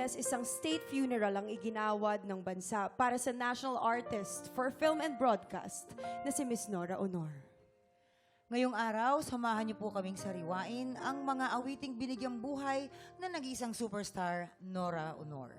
beses, isang state funeral ang iginawad ng bansa para sa National Artist for Film and Broadcast na si Miss Nora Honor. Ngayong araw, samahan niyo po kaming sariwain ang mga awiting binigyang buhay na nag-iisang superstar, Nora Honor.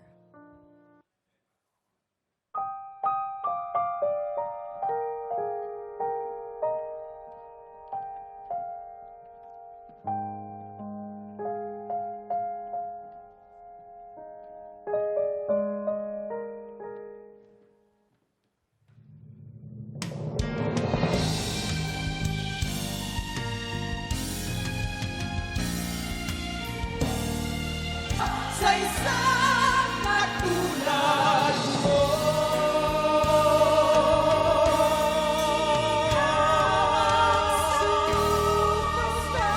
Sa isang katulad mo, superstar.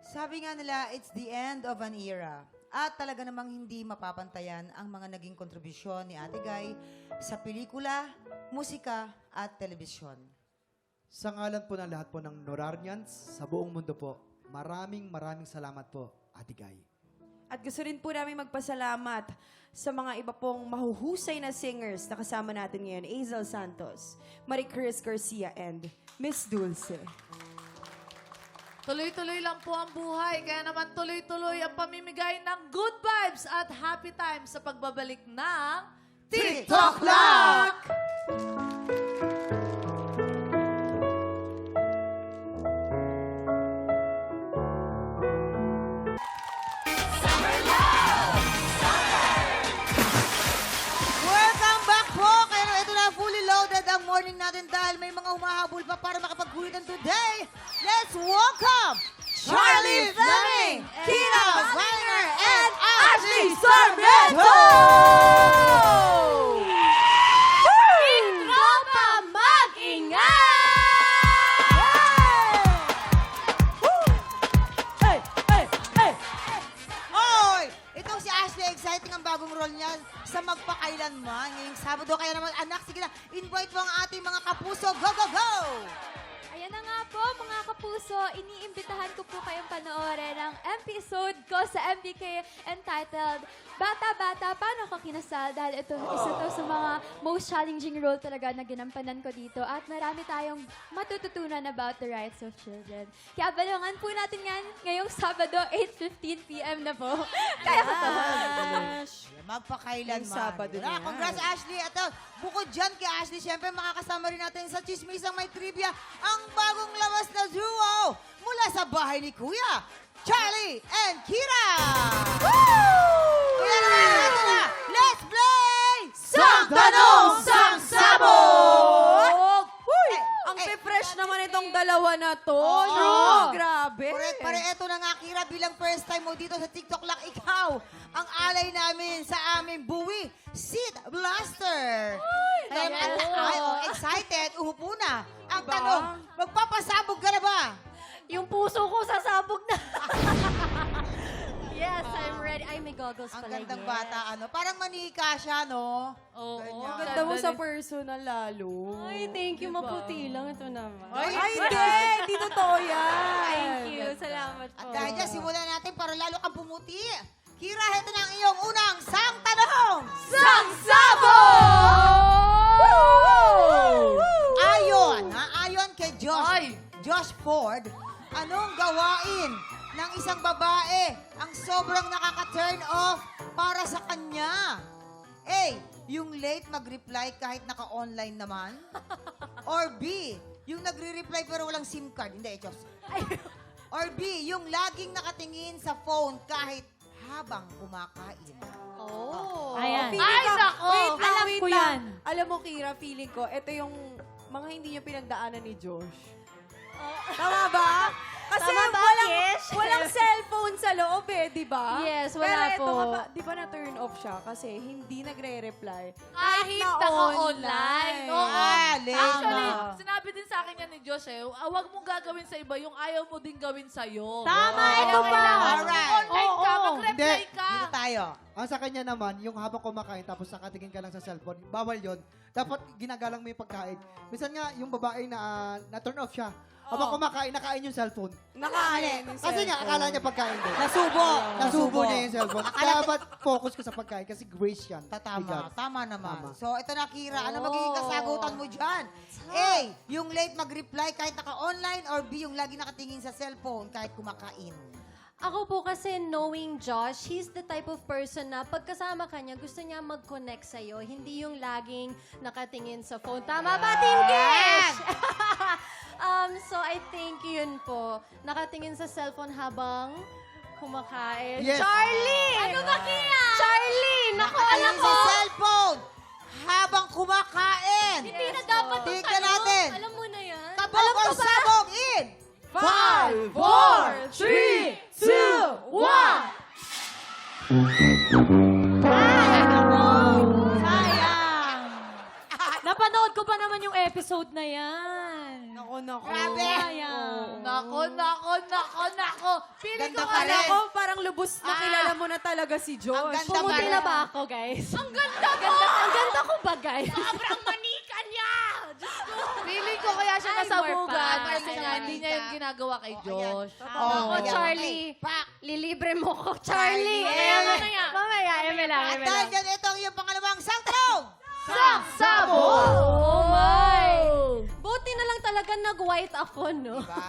Sabi nga nila, it's the end of an era. At talaga namang hindi mapapantayan ang mga naging kontribusyon ni Ate Guy sa pelikula, musika at telebisyon. Sa ngalan po ng lahat po ng Norarians sa buong mundo po, maraming salamat po, Ate Guy. At gusto rin po namin magpasalamat sa mga iba pong mahuhusay na singers na kasama natin ngayon, Azel Santos, Marie Chris Garcia, and Miss Dulce. Tuloy-tuloy lang po ang buhay, kaya naman tuloy-tuloy ang pamimigay ng good vibes at happy times sa pagbabalik ng TikTok Lock! Welcome back po! Kaya naman ito na fully loaded ang morning natin dahil may mga humahabol pa para makapagkulitan today. Let's welcome Charlie Fleming, Kira Weiner, and Ashley Sarmiento! Tropa mag-ingat! Oy! Itong si Ashley, exciting ang bagong role niya sa Magpakailanman. Ngayong Sabado, kaya naman anak, sige na, invite mo ang ating mga kapuso. Go, go, go! Ayan na nga po, mga kapuso, iniimbitahan ko po kayong panoorin ang episode ko sa MBK entitled Bata-Bata, Paano Ka Kinasal? Dahil ito, isa to sa mga most challenging role talaga na ginampanan ko dito at marami tayong matututunan about the rights of children. Kaya balangan po natin yan ngayong Sabado, 8:15 p.m. na po. Kaya ko to. Magpakailanman. Ngayong Sabado na yan. Congrats, Ashley. At bukod dyan kay Ashley, syempre makakasama rin natin sa Chismisang May Trivia ang bagong labas na duo mula sa bahay ni Kuya, Charlie and Kira! Kaya naman, ito na, let's play! Sang Tanong, Sang Sabog! Ang pe-fresh naman itong dalawa na to. Oo. No? Grabe. Correct. Para eto na nga, Kira, bilang first time mo dito sa TikTok lang, ikaw ang alay namin sa aming buwi, Seed Blaster. Kaya excited, uhupo na. Ang Diba? tanong, magpapasabog ka na ba? Yung puso ko sasabog na. Yes, I'm ready. Ay, may goggles Ang pala. gandang yes. bata, Parang manika siya, no? Oo, Ganyan. Ang ganda mo sa personal lalo. Ay, thank you. Maputi lang ito naman. Ay, Ay, hindi. Hindi totoo yan. Thank you. Salamat po. At dahil dyan, simulan natin para lalo kang pumuti. Kira, ito na ang iyong unang sang tanong! Sang Sabog! Ayon kay Ay! Josh Ford, anong gawain ng isang babae ang sobrang nakaka-turn off para sa kanya? A, yung late mag-reply kahit naka-online naman? Or B, yung nagre-reply pero walang SIM card? Hindi, Diyos. Or B, yung laging nakatingin sa phone kahit habang kumakain? Oh. Ayan. Feeling Ay, ko- nako! Wait lang, Alam wait ko lang. yan. Alam mo, Kira, feeling ko, ito yung mga hindi niya pinagdaanan ni Josh. Tama ba? Kasi Tama ba, walang, Kish? walang cellphone sa loob eh, di ba? Yes, Pero wala ito po. nga ba, di ba na-turn off siya kasi hindi nagre-reply. Kahit na naka-online. Oo. late Actually, na. sinabi din sa akin yan ni Josh eh, huwag mong gagawin sa iba yung ayaw mo din gawin sa'yo. Tama, Kaya ito pa. kailangan Alright. online ka, Oo. mag-reply ka. Dito tayo. Ang sa kanya naman, yung habang kumakain tapos nakatingin ka lang sa cellphone, bawal yon. Dapat ginagalang mo yung pagkain. Minsan nga, yung babae na turn off siya. Habang kumakain, nakain yung cellphone. Nakain. Kasi nga, akala niya pagkain din. Nasubo. Nasubo niya yung cellphone. Dapat focus ka sa pagkain kasi grace yan. Tama, tama naman. Tama. So, ito na, Kira. Ano magiging kasagutan mo dyan? A, yung late mag-reply kahit naka-online or B, yung lagi nakatingin sa cellphone kahit kumakain. Ako po kasi knowing Josh, he's the type of person na pagkasama ka niya, gusto niya mag-connect sa'yo. Hindi yung laging nakatingin sa phone. Tama ba, Team Kish? So I think yun po. Nakatingin sa cellphone habang kumakain. Yes. Charlie! Ano ba kaya? Charlie! Naku, alam Nakatingin ko! sa cellphone habang kumakain. Hindi na dapat to Tignan natin. Alam mo na yan? Tabog or sabog in? 5, 4, 3, 2, 1. Sayang! Napanood ko pa naman yung episode na yan. Nako, nako. Grabe. Sayang. Nako. Feeling ko Ganda pa nga rin. Nako, parang lubos na kilala mo na talaga si Josh. Ang ganda Pumuti pa na rin. ba ako, guys? ang ganda ko! Ang ganda ko ba, guys? Sobrang manika niya! Feeling ko kaya siya Ay, nasabugan more kasi pa. nga hindi niya yung ginagawa kay Josh. Ako, ayan. Charlie. Pak. Lilibre mo ko, Charlie. Charlie. Mamaya, eme lang. At dahil dyan, ito ang iyong pangalawang sangtong. Sabog! Oh my! Buti na lang talaga nag-white ako, no? Diba?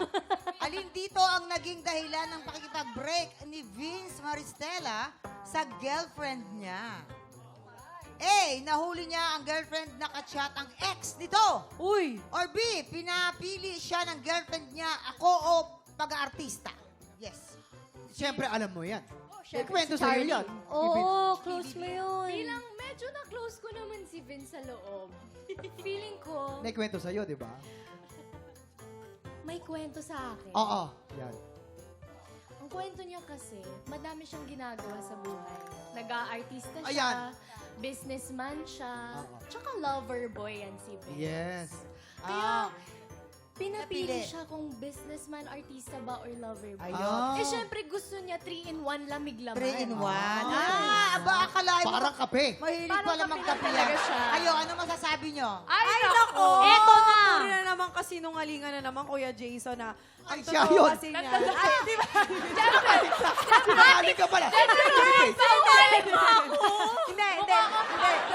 Alin dito ang naging dahilan ng pakikipag-break ni Vince Maristella sa girlfriend niya? A. Nahuli niya ang girlfriend na kachat ang ex nito. Uy, Or B. Pinapili siya ng girlfriend niya, ako o pag-aartista. Yes. Siyempre, alam mo yan. syempre Kwento si sa'yo Charlie. yan. Oo, close mo yun. Bilang medyo na-close ko naman si Vince sa loob. Feeling ko, Naikwento sa'yo, di ba? may kwento sa akin. Oo. Yan. Ang kwento niya kasi, madami siyang ginagawa sa buhay. Nag-aartista siya, Ayan. businessman siya, Oo. tsaka lover boy yan si Vince. Yes. Ah, Pinapili Napili. siya kung businessman, artista ba, or lover boy. ayun. Eh, syempre, gusto niya 3-in-1 lamig laman. 3-in-1. Ah. Aba, akalain mo. Parang kape. Mahilig Parang pala kape magkape lang talaga yan. siya. Ayo, ano masasabi nyo? Ay, nako. Eto na. Puri na naman kasi nungalingan na naman, Kuya Jason, na ang Ay, siya totoo yun. kasi niya. Ay, di ba? Sinali ka pala. Hindi, hindi.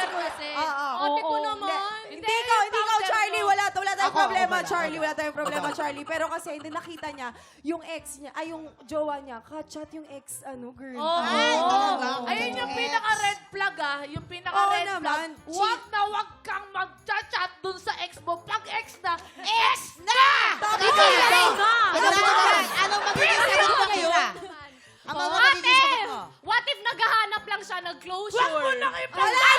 kasi. Oo. Ate ko naman. Hindi ikaw, Charlie. Wala tayong Ako, problema, ako pala. Charlie. Wala tayong problema, Ako. Charlie. Pero kasi hindi nakita niya, yung ex niya, ay yung jowa niya, kachat yung ex, girl. Oo. Ay, talaga? Ayun yung Ex. pinaka-red flag Yung pinaka-red Oo flag. naman. Huwag na huwag kang mag-chat dun sa ex mo. Pag ex na, ex na! Anong magiging sagot mo, Kira? Ang magiging sagot mo? What if naghahanap lang siya ng closure? Huwag mo nang Wala!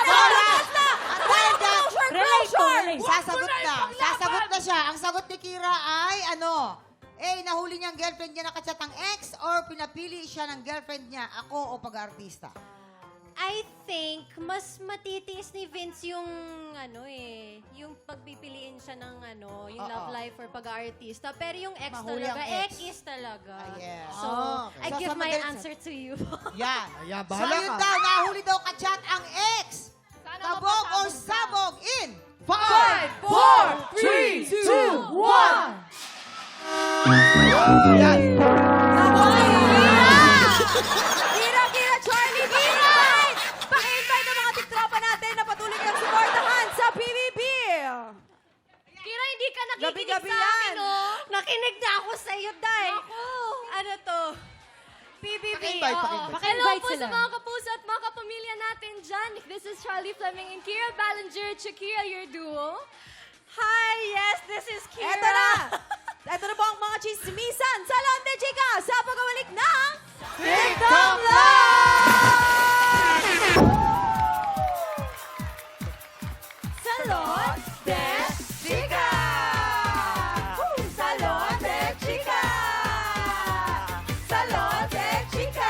At dahil dyan, Closure! sasagot na na. ipaglaban. Sasagot na siya. Ang sagot ni Kira ay ano? A. Nahuli niya ang girlfriend niya na kachat ang ex or pinapili siya ng girlfriend niya, ako o pag-artista? I think mas matitiis ni Vince yung yung pagpipiliin siya ng yung Oo. love life or pag-artista. Pero yung ex Mahuli talaga, ang ex. ex talaga. Ah, yes. So, I So, give sa my madaling- answer to you. Yan. Ayan, So, bahala yun ka. daw, nahuli daw kachat ang ex. Tabog o sabog in? 5, 4, 3, 2, 1. Yan. Kira, Charlie, Kira! Paki-invite ang mga tiktropa natin na patuloy kayong supportahan sa PBB. Kira, hindi ka nakikinig Gabi-gabi sa akin, yan. oh. Nakinig na ako sa iyo, Day. Ano to? PBB. Paki-invite, oo. paki-invite. Hello Paki-invite po sila. sa mga kapuso at mga kapamilya natin dyan. This is Charlie Fleming and Kira Ballinger, Shakira, your duo. Hi, yes, this is Kira. Eto na! Eto na po ang mga chismisan sa Lande Chica sa pagkawalik ng TikTok Salon de Chica! Salon de Chica! Salon de Chica!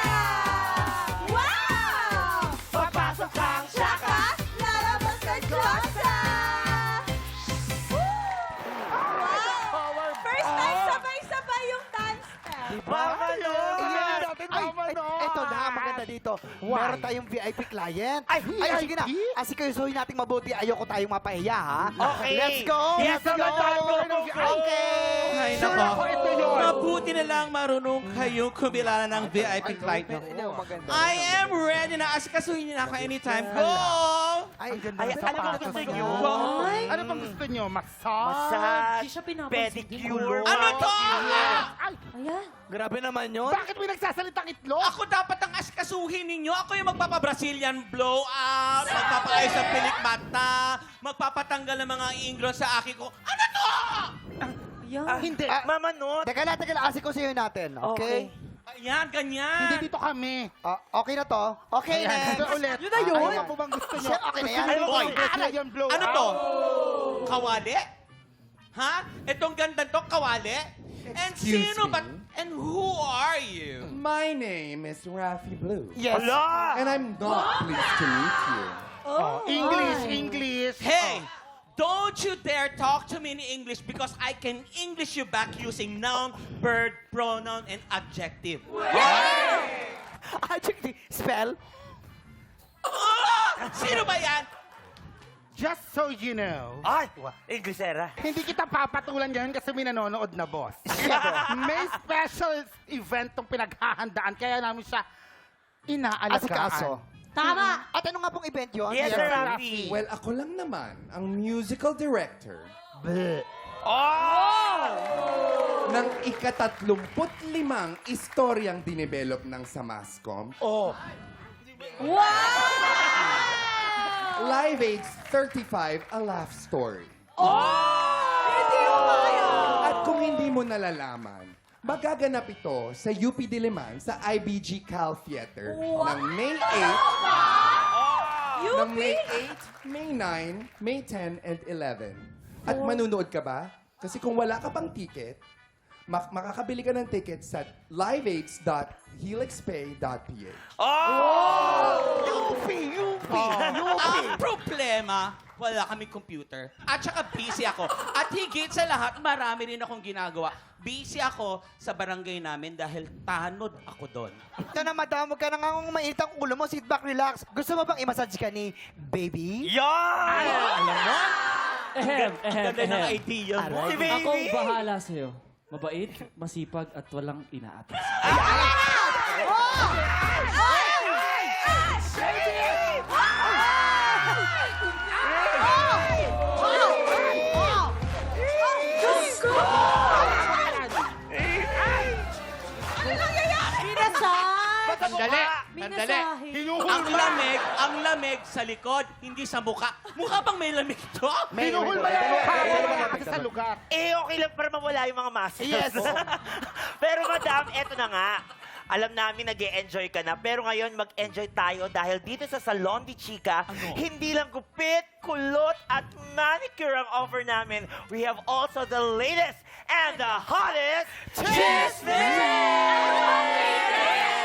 na dito. Why? Meron tayong VIP client. Ay, sige na. VIP? Asikasuhin natin mabuti. Ayoko tayong mapahiya, ha? Okay. Let's go! Yes, Let's go! go. Okay! Ay, Sure nako. ako, ito yun. Mabuti na lang marunong kayo kumilala ng VIP client nyo. I am ready na. Asikasuhin niyo na ako anytime. Go! Ay, Ay, ano bang gusto nyo? Ano bang gusto nyo? Massage? Pedicure? Ano to? Ayan. Grabe naman yun. Bakit may nagsasalitang itlog? Ako dapat ang asikasuhin ninyo. Ako yung magpapa-Brazilian blowout, magpapaayos ng pilik mata, magpapatanggal ng mga ingros sa aki ko. Ano to? Hindi. Mama Not. Teka lang, asikasuhin natin. Okay? Ayan, ganyan. Hindi dito kami. Okay na to? Okay, Ayan, next. ito ulit. Yun na yun. Ano po bang gusto nyo? Okay na yan. Ano po Hoy. ang Brazilian blowout? Ano to? Kawali? Ha? Itong ganda to, kawali? And Excuse sino me? ba? And who are you? My name is Rafi Blue. Yes. And I'm not pleased to meet you. English. Hey! Don't you dare talk to me in English because I can English you back using noun, verb, pronoun, and adjective. Adjective. Spell. Sino ba yan? Just so you know, Ay, Inglesera. hindi kita papatulan ngayon kasi may nanonood na boss. May special event tong pinaghahandaan kaya namin siya inaalagaan. Asikaso. Tama. At ano nga pong event yun? Yes, Sir Rafi. Well, ako lang naman ang musical director ng ika-35 istoryang dinevelop ng Samascom. Oh. Live Age 35, A Laugh Story. At kung hindi mo nalalaman, magaganap ito sa UP Diliman sa IBG Cal Theater ng May 8, ng May 8, May 9, May 10, and 11. At manunood ka ba? Kasi kung wala ka pang ticket, makakabili ka ng ticket sa liveaids.helixpay.ph. Ang problema, wala kami computer. At saka busy ako. At higit sa lahat, marami rin akong ginagawa. Busy ako sa barangay namin dahil tanod ako doon. Ito na, madam. Huwag ka na nga mainit ang ulo mo. Sit back, relax. Gusto mo bang i-massage ka ni baby? Yan! Alam mo? Ehem, Ganda ng idea mo. Si Ako baby. bahala sa'yo. Mabait, masipag, at walang inaatas. Sandali. Sandali. Ang lamig sa likod, hindi sa mukha. Mukha bang may lamig to? Hinuhol mo yung mukha mo kasi sa lugar. Eh, okay lang para mawala yung mga muscles. Yes. Pero madam, eto na nga. Alam namin nag-e-enjoy ka na, pero ngayon mag-enjoy tayo dahil dito sa Salon de Chica, hindi lang gupit, kulot, at manicure ang offer namin. We have also the latest and the hottest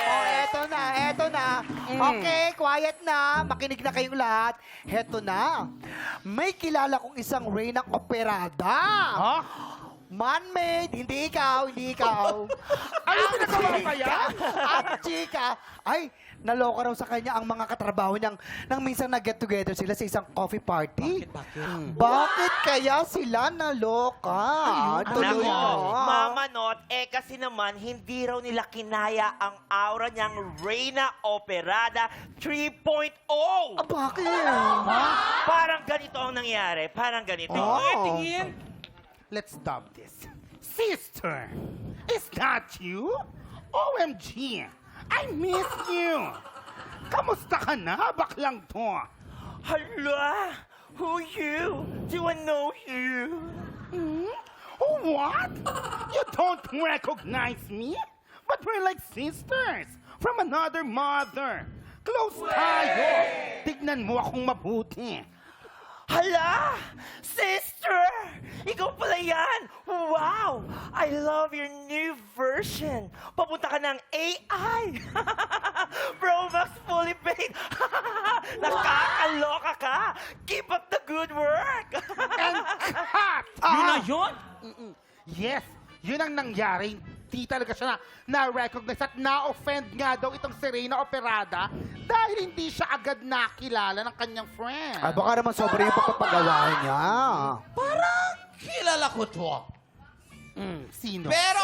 Oh, eto na. Okay, quiet na. Makinig na kayong lahat. Eto na. May kilala kong isang reynang operada. Man-made, hindi ikaw. Ano pinagawa mo kaya? Ang chika, ay, naloka raw sa kanya ang mga katrabaho niyang nang minsan nag-get together sila sa isang coffee party. Bakit kaya sila naloka? Tuloy Nako, mo. Mama Not, kasi naman, hindi raw nila kinaya ang aura niyang Reyna Operada 3.0. Bakit? Parang ganito ang nangyari. Parang ganito. Tingin. Let's dub this. Sister, is that you? OMG, I miss you. Kamusta ka na, baklang to? Hala! Who you? Do I know you? What? You don't recognize me? But we're like sisters from another mother. Close tayo. Tignan mo akong mabuti. Hala! Sister! Ikaw pala yan! Wow! I love your new version. Papunta ka ng AI. Pro Max fully paid. Nakakaloka ka. Keep up the good work. And cut! Yun na yun? Yes, yun ang nangyari hindi talaga siya na-recognize at na-offend nga daw itong si Reyna Operada dahil hindi siya agad nakilala ng kanyang friend. Ay, baka naman sobra yung pagpapagawa niya. Kilala ko to. Sino? Pero,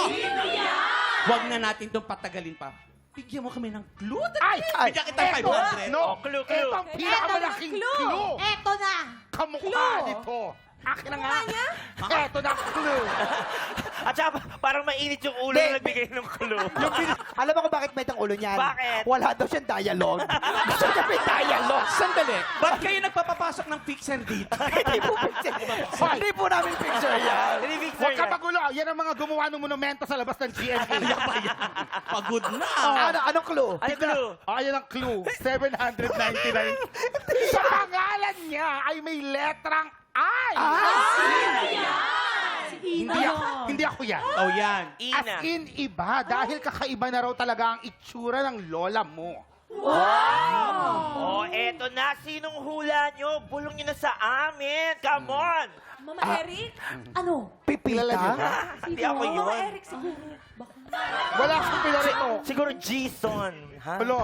wag na natin itong patagalin pa. Bigyan mo kami ng clue. Ay! Bigyan kita ng Eto! 500. No! Clue. Ito ang pinakamalaking clue! Eto na! Kamukha nito! Akin na nga! Eto na ang clue! At saka parang mainit yung ulo Hindi. na nagbigay ng clue. Alam mo kung bakit may tang ulo niyan? Bakit? Wala daw siyang dialogue. Gusto niya may dialogue. Sandali. Ba't kayo nagpapapasok ng pixel dito? Hindi po picture. Hindi po namin picture yan. Hindi-picture Huwag ka yan. pagulo! Yan ang mga gumawa ng monumento sa labas ng GMA. Pagod na. Anong clue? Ano clue? Ayan ang clue. 799. Sa pangalan niya ay may letrang I. Hindi ako yan. Oh, yan. As Ina. in iba. Dahil kakaiba na raw talaga ang itsura ng lola mo. Oh, eto na. Sinong hula nyo? Bulong nyo na sa amin. Come on. Mama Eric? Ano? Pipita? Hindi ako yun. Eric siguro. Wala akong pinarito. Siguro Jason. Ha? Hello.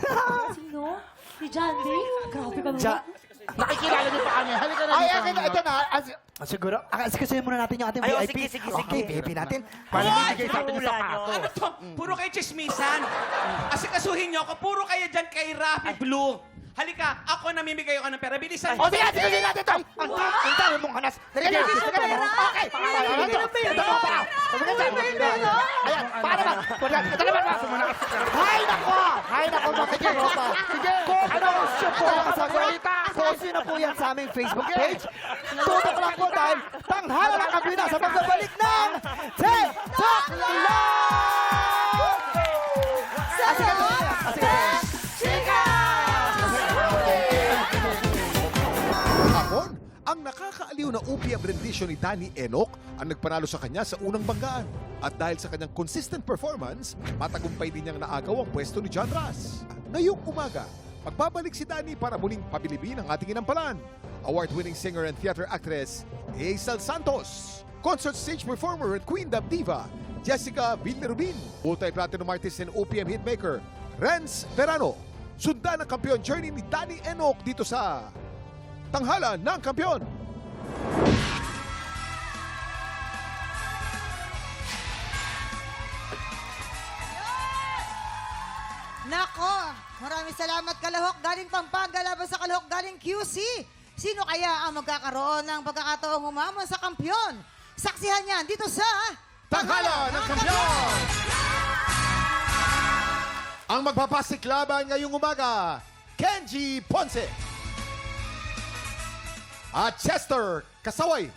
Sino? Si Jandy? Grabe ka naman. Nakikilala niyo pa kami. Halika na Ay, dito. akin, ito na. Siguro, kasi muna natin yung ating Ay, oh, VIP. sige. Okay, VIP natin. Para Ay, bibigay sa atin yung hula nyo. sapatos. Ano to? Puro kayo chismisan. Asikasuhin niyo ako. Puro kayo dyan kay Rafi Blue. Halika, ako namimigay ako ng pera. Bilisan mo. O, sige natin ito. Ang dami mong hanas. Dali na. Okay. Ito mo pa. Ayan, para ba? Ito naman ba? Hay nako, makikiropa. Sige. Ano po ang kasagot? Kosyo na po yan sa aming Facebook page. Tutok lang po dahil tanghala ng kabina sa pagbabalik ng TikTok Hapon, ang nakakaaliw na UPM rendition ni Danny Enoch ang nagpanalo sa kanya sa unang banggaan. At dahil sa kanyang consistent performance, matagumpay din niyang naagaw ang pwesto ni John Ross. Ngayong umaga, magbabalik si Danny para muling pabilibin ang ating inampalan. Award-winning singer and theater actress, Hazel Santos. Concert stage performer and Queen Dub Diva, Jessica Villarubin. Multi-platinum artist and OPM hitmaker, Renz Verano. Sundan ang kampiyon journey ni Danny Enoch dito sa Tanghala ng Kampiyon. Nako, maraming salamat Kalahok. Galing Pampanga, laban sa Kalahok, galing QC. Sino kaya ang magkakaroon ng pagkakataong umamon sa kampiyon? Saksihan niyan dito sa Tanghala ng Kampiyon! Ang magpapasiklaban ngayong umaga, Kenji Ponce. At Chester Kasaway.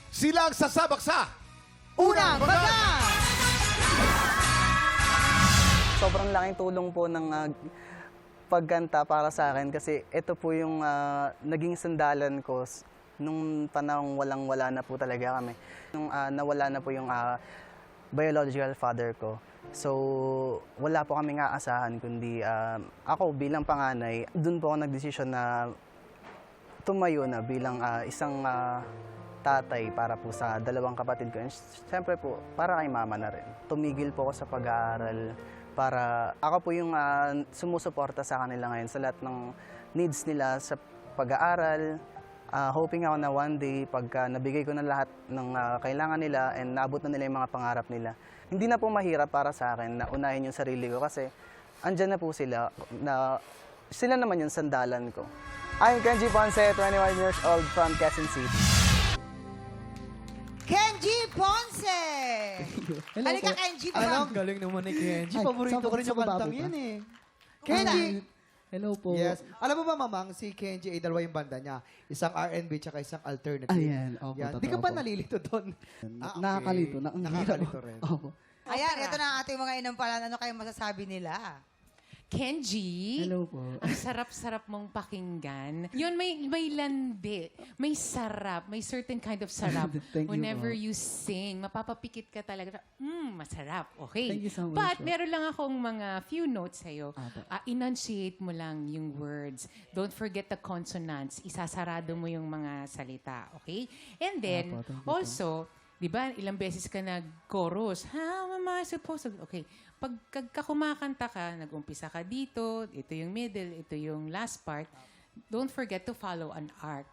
Silang sasabak sa Unang Baga! Sobrang laking tulong po ng pagkanta para sa akin kasi ito po yung naging sandalan ko nung panahong walang-wala na po talaga kami. Nung nawala na po yung biological father ko. So, wala po kami aasahan kundi ako bilang panganay, dun po ako nagdesisyon na tumayo na bilang isang tatay para po sa dalawang kapatid ko. And siyempre po, para kay mama na rin. Tumigil po ako sa pag-aaral para ako po yung sumusuporta sa kanila ngayon sa lahat ng needs nila sa pag-aaral. Hoping ako na one day, pagka nabigay ko na lahat ng kailangan nila and naabot na nila yung mga pangarap nila, hindi na po mahirap para sa akin na unahin yung sarili ko kasi andyan na po sila, na sila naman yung sandalan ko. I'm Kenji Ponce, 21 years old from Quezon City. Kenji Ponce! Halika, Kenji. Ang galing naman ni Kenji. Paborito ko rin yung kantang yan eh. Kenji! Hello po. Yes. Alam mo ba, Mamang, si Kenji ay dalawa yung banda niya. Isang R&B tsaka isang alternative. Ayan, opo, Yan. totoo Di ka ba po. nalilito doon? Okay. Nakakalito. Nakakalito rin. Opo. Ayan, ito na ang ating mga inampalan. Ano kayo masasabi nila? Kenji, Hello po. ang sarap-sarap mong pakinggan. Yun, may landi, may sarap, may certain kind of sarap. Thank you Whenever po. you sing, mapapapikit ka talaga. Masarap. Okay. Thank you so much But po. meron lang akong mga few notes sa'yo. Apo. Enunciate mo lang yung words. Don't forget the consonants. Isasarado mo yung mga salita. Okay? And then, Apo, thank you po. also, Di ba, ilang beses ka nag-chorus. How am I supposed to... Okay, pagka kumakanta ka, nag-umpisa ka dito, ito yung middle, ito yung last part, don't forget to follow an arc.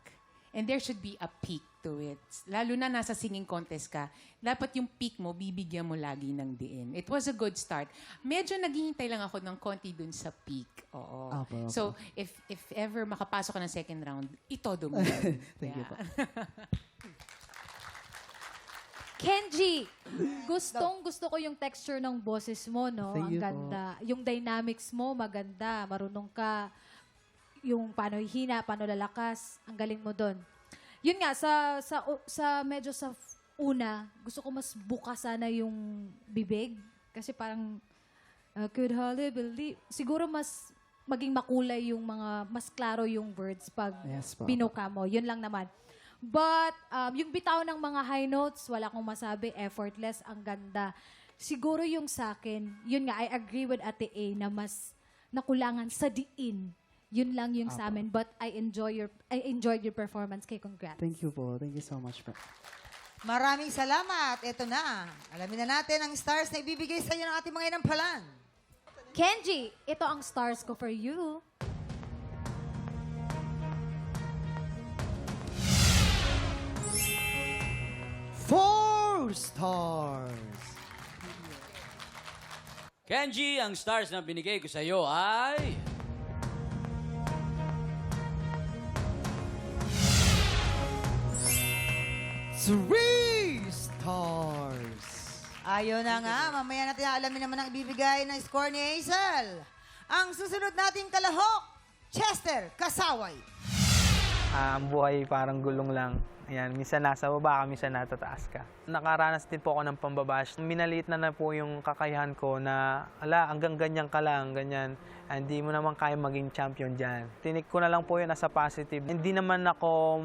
And there should be a peak to it. Lalo na nasa singing contest ka, dapat yung peak mo, bibigyan mo lagi ng diin. It was a good start. Medyo naghihintay lang ako ng konti dun sa peak. Oo. Apo. So, if ever makapasok ka ng second round, itodo mo. Thank you po. Kenji, gusto ko yung texture ng boses mo, no? Thank Ang you po. ganda. Yung dynamics mo, maganda. Marunong ka. Yung paano hina, paano lalakas. Ang galing mo doon. Yun nga, medyo sa una, gusto ko mas bukas sana yung bibig. Kasi parang, could hardly believe. Siguro mas maging makulay yung mga, mas klaro yung words pag Yes, po. binuka mo. Yun lang naman. But, yung bitaw ng mga high notes, wala akong masabi, effortless, ang ganda. Siguro yung sa akin, yun nga, I agree with Ate A na mas nakulangan sa diin. Yun lang yung sa amin. But I enjoyed your performance. Kay congrats. Thank you po. Thank you so much po. Maraming salamat. Ito na. Alamin na natin ang stars na ibibigay sa iyo ng ating mga inampalan. Kenji, ito ang stars ko for you. Four stars! Kenji, ang stars na binigay ko sa iyo ay... Three stars! Ayun na nga, mamaya natin alamin naman ang ibibigay ng score ni Hazel. Ang susunod nating kalahok, Chester Kasaway. Ang buhay parang gulong lang. Ayan, minsan nasa baba ka, minsan natataas ka. Nakaranas din po ako ng pambabash. Minaliit na po yung kakayahan ko na, hanggang ganyan ka lang, ganyan. Hindi mo naman kaya maging champion dyan. Tinik ko na lang po yun as a positive. Hindi naman ako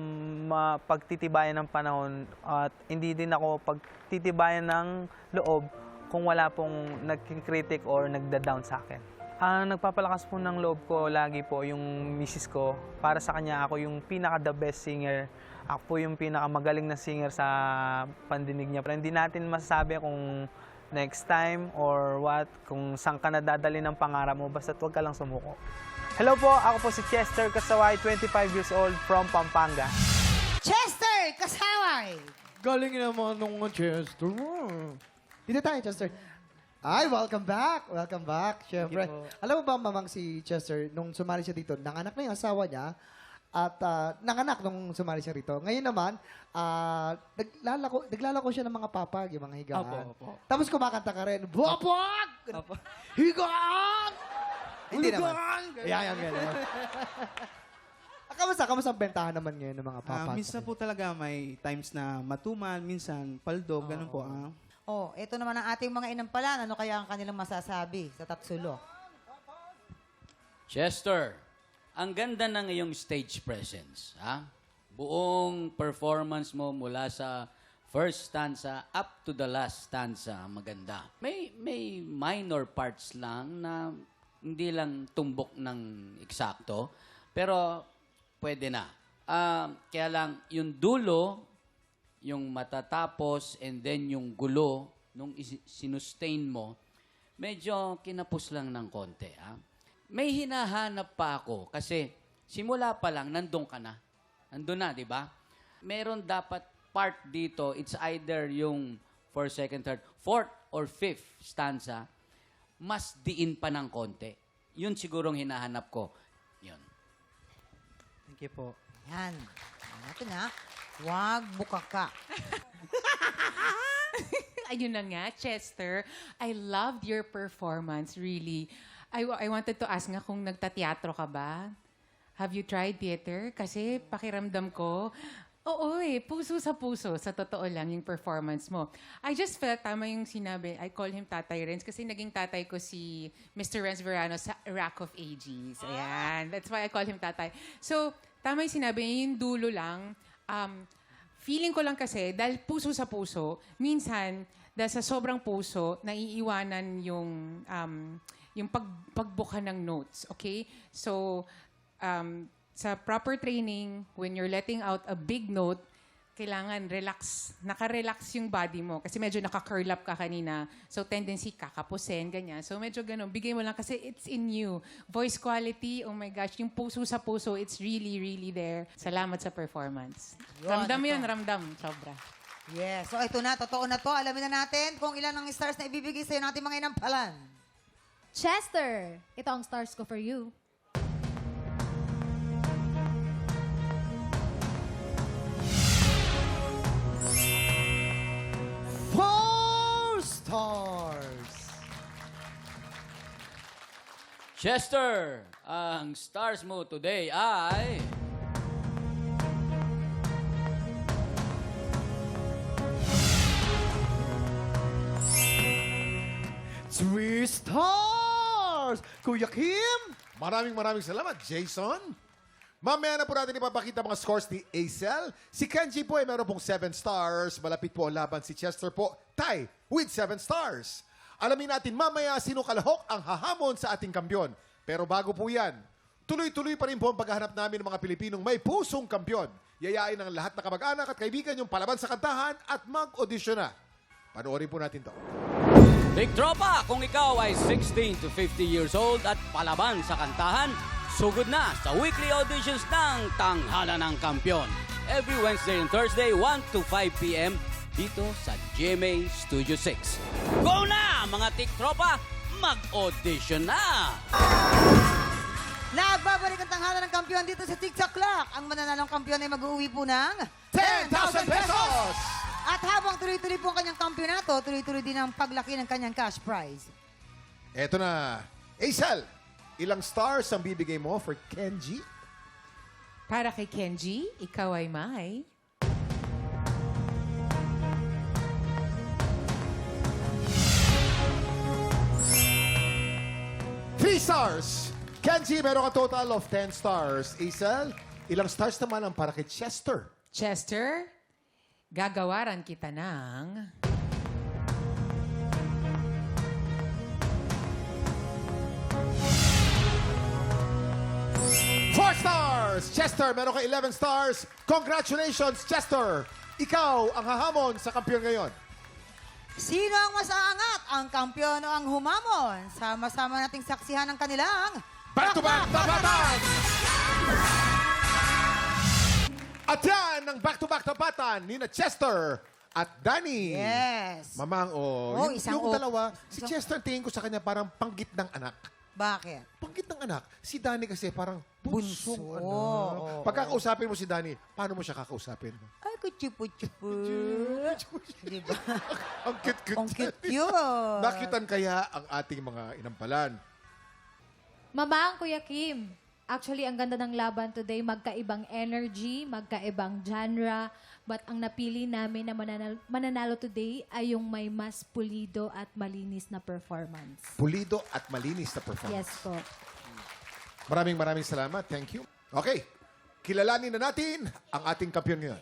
mapagtitibayan ng panahon at hindi din ako pagtitibayan ng loob kung wala pong nagkikritik or nagda-down sa akin. Ang nagpapalakas po ng loob ko lagi po yung misis ko. Para sa kanya, ako yung pinaka-the best singer. Ako po yung pinakamagaling na singer sa pandinig niya. Pero hindi natin masasabi kung next time or what, kung saan ka nadadali ng pangarap mo, basta huwag ka lang sumuko. Hello po, ako po si Chester Kasaway, 25 years old from Pampanga. Chester Kasaway! Galing naman nung Chester. Dito tayo, Chester. Ay, welcome back. Welcome back, syempre. Alam mo ba, mamang si Chester, nung sumali siya dito, nanganak na yung asawa niya at nanganak nung sumali siya rito. Ngayon naman, naglalako siya ng mga papag, yung mga higaan. Opo. Tapos kumakanta ka rin, Papag! Higaan! Hindi naman. Yan. Kamusta ang bentahan naman ngayon ng mga papag? Minsan po talaga may times na matumal, minsan paldo, ganun po. Oh, ito naman ang ating mga inampalan. Ano kaya ang kanilang masasabi sa Tatsulo? Chester, ang ganda ng iyong stage presence. Ha? Buong performance mo mula sa first stanza up to the last stanza, maganda. May minor parts lang na hindi lang tumbok ng eksakto, pero pwede na. Kaya lang, yung dulo, yung matatapos, and then yung gulo, nung sinustain mo, medyo kinapos lang ng konti. Ha? May hinahanap pa ako kasi simula pa lang, nandun ka na. Nandun na, di ba? Meron dapat part dito, it's either yung first, second, third, fourth, or fifth stanza, mas diin pa ng konti. Yun sigurong hinahanap ko. Yun. Thank you po. Yan. Ito na. Wag bukaka. Ayun na nga, Chester. I loved your performance, really. I wanted to ask nga kung nagtateatro ka ba? Have you tried theater? Kasi pakiramdam ko, oo puso sa puso. Sa totoo lang yung performance mo. I just felt, tama yung sinabi, I call him Tatay Renz kasi naging tatay ko si Mr. Renz Verano sa Rock of Ages. Ayan. That's why I call him Tatay. So, tama yung sinabi, yung dulo lang, feeling ko lang kasi, dahil puso sa puso, minsan, dahil sa sobrang puso, naiiwanan yung pagbuka ng notes. Okay? So, sa proper training, when you're letting out a big note, kailangan relax. Naka-relax yung body mo. Kasi medyo naka-curl up ka kanina. So, tendency kakapusin, ganyan. So, medyo ganun. Bigay mo lang kasi it's in you. Voice quality, oh my gosh, yung puso sa puso, it's really, really there. Salamat sa performance. Yun, Ramdam ito. yun, ramdam. Sobra. Yes. So, ito na. Totoo na to. Alamin na natin kung ilan ang stars na ibibigay sa'yo natin mga inampalan. Chester, ito ang stars ko for you. Four stars! Chester, ang stars mo today ay... Three stars! Kuya Kim! Maraming salamat, Jason. Mamaya na po natin ipapakita mga scores ni Aisel. Si Kenji po ay meron pong 7 stars. Malapit po ang laban si Chester po. Tie with 7 stars. Alamin natin mamaya sino kalahok ang hahamon sa ating kampyon. Pero bago po yan, tuloy-tuloy pa rin po ang paghahanap namin ng mga Pilipinong may pusong kampyon. Yayain ang lahat na kamag-anak at kaibigan yung palaban sa kantahan at mag-audition na. Panoorin po natin to. Big Tropa, kung ikaw ay 16 to 50 years old at palaban sa kantahan, sugod na sa weekly auditions ng Tanghalan ng Kampyon. Every Wednesday and Thursday, 1 to 5 p.m. dito sa GMA Studio 6. Go na, mga Tik Tropa! Mag-audition na! Nagbabalik ang tanghalan ng kampiyon dito sa TikTok Clock. Ang mananalong kampiyon ay mag-uwi po ng 10,000 pesos! At habang tuloy-tuloy po ang kanyang kampyonato, tuloy-tuloy din ang paglaki ng kanyang cash prize. Eto na. Aisel, ilang stars ang bibigay mo for Kenji? Para kay Kenji, ikaw ay may... Three stars! Kenji, meron ka total of 10 stars. Aisel, ilang stars naman ang para kay Chester? Chester, gagawaran kita ng... Four stars! Chester, meron ka 11 stars. Congratulations, Chester! Ikaw ang hahamon sa kampiyon ngayon. Sino ang mas aangat? Ang kampiyon o ang humamon? Sama-sama nating saksihan ang kanilang Back-to-back tapatan! At yan ang back-to-back tapatan ni na Chester at Danny. Yes. Mamang, Oh, isang yung dalawa, si Chester tingin ko sa kanya parang panggit ng anak. Bakit? Panggit ng anak. Si Danny kasi parang bunsong Bunso. anak. Oo. Pagkakausapin mo si Danny, paano mo siya kakausapin? Ay, kuchupu-chupu. Diba? Ang cute-cute. Ang cute yun. Nakyutan kaya ang ating mga inampalan. Mamang Kuya Kim, actually, ang ganda ng laban today. Magkaibang energy, magkaibang genre. But ang napili namin na mananalo today ay yung may mas pulido at malinis na performance. Pulido at malinis na performance. Yes po. Maraming salamat. Thank you. Okay. Kilalanin na natin ang ating kampiyon ngayon.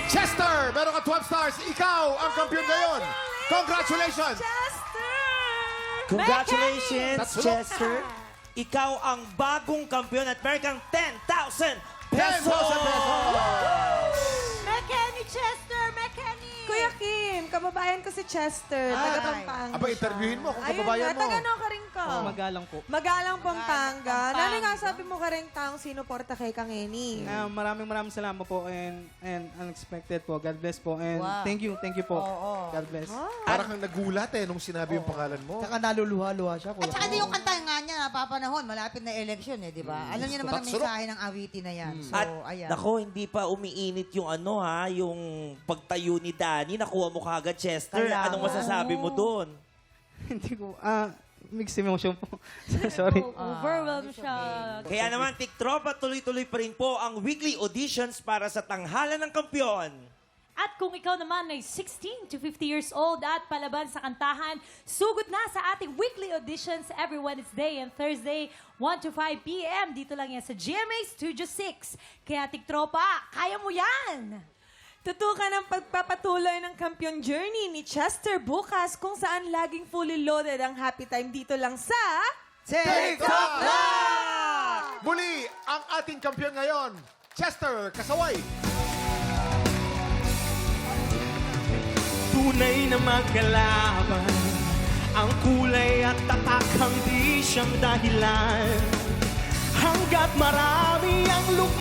Chester, meron ka 12 stars. Ikaw ang kampiyon ngayon. Congratulations! Congratulations, That's Chester. Ikaw ang bagong kampiyon at meron kang 10,000 pesos! 10,000 pesos! Mekeni, Chester! Mekeni! Kuya Kim, kababayan ko si Chester. Taga Pampanga. Aba, interviewin mo kung Ayun kababayan nga, mo. taga ka rin ka. Magalang po. Magalang Pampanga. Nani nga sabi mo ka rin taong sinuporta kay Kangeni. Maraming salamat po and unexpected po. God bless po and Wow. thank you po. Oo. God bless. Parang kang nagulat nung sinabi yung pangalan mo. Saka naluluha-luha siya. At saka di yung kanta nga niya, napapanahon, malapit na election di ba? Alam niyo naman ang Baksurok. mensahe ng awitin na yan. So, At ayan. nako, hindi pa umiinit yung yung pagtayo ni Danny. Nakuha mo kagad, Chester. Kaya Anong masasabi mo doon? Hindi ko, mixed emotion po. Sorry. Overwhelmed siya. Kaya naman, TikTropa, tuloy-tuloy pa rin po ang weekly auditions para sa Tanghalan ng Kampyon. At kung ikaw naman ay 16 to 50 years old at palaban sa kantahan, sugod na sa ating weekly auditions every Wednesday and Thursday, 1 to 5 p.m. Dito lang yan sa GMA Studio 6. Kaya tiktropa, kaya mo yan! Tutukan ang pagpapatuloy ng Kampiyon Journey ni Chester bukas kung saan laging fully loaded ang happy time dito lang sa... TikTok Live! Muli, ang ating kampiyon ngayon, Chester Kasaway. Tunay na magkalaban, ang kulay at tatak ang di siyang dahilan. Hanggat marami ang